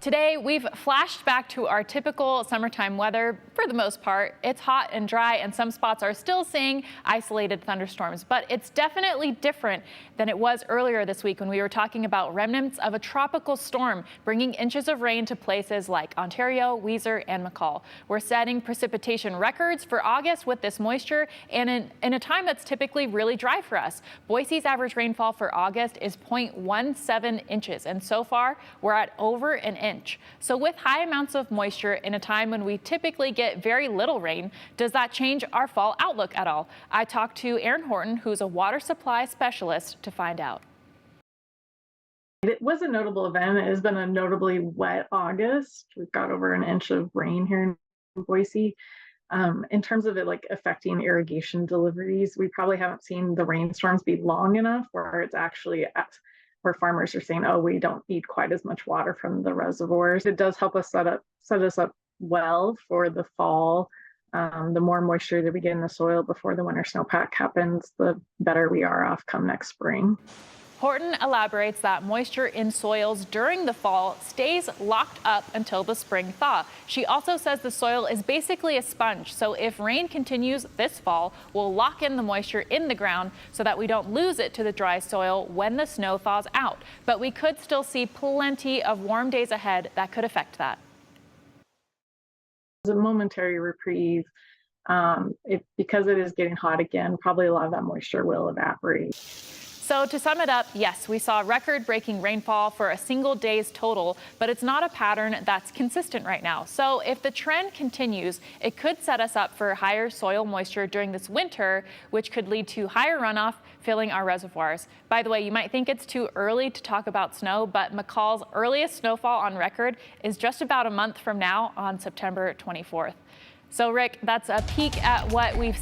Today, we've flashed back to our typical summertime weather for the most part. It's hot and dry, and some spots are still seeing isolated thunderstorms, but it's definitely different than it was earlier this week when we were talking about remnants of a tropical storm bringing inches of rain to places like Ontario, Weiser, and McCall. We're setting precipitation records for August with this moisture and in a time that's typically really dry for us. Boise's average rainfall for August is 0.17 inches, and so far we're at over an inch. So with high amounts of moisture in a time when we typically get very little rain, does that change our fall outlook at all? I talked to Aaron Horton, who's a water supply specialist, to find out. It was a notable event. It has been a notably wet August. We've got over an inch of rain here in Boise. In terms of it affecting irrigation deliveries, we probably haven't seen the rainstorms be long enough where it's actually where farmers are saying, oh, we don't need quite as much water from the reservoirs. It does help us set us up well for the fall. The more moisture that we get in the soil before the winter snowpack happens, the better we are off come next spring. Horton elaborates that moisture in soils during the fall stays locked up until the spring thaw. She also says the soil is basically a sponge, so if rain continues this fall, we'll lock in the moisture in the ground so that we don't lose it to the dry soil when the snow thaws out. But we could still see plenty of warm days ahead that could affect that. It's a momentary reprieve. Because it is getting hot again, probably a lot of that moisture will evaporate. So to sum it up, yes, we saw record-breaking rainfall for a single day's total, but it's not a pattern that's consistent right now. So if the trend continues, it could set us up for higher soil moisture during this winter, which could lead to higher runoff, filling our reservoirs. By the way, you might think it's too early to talk about snow, but McCall's earliest snowfall on record is just about a month from now on September 24th. So Rick, that's a peek at what we've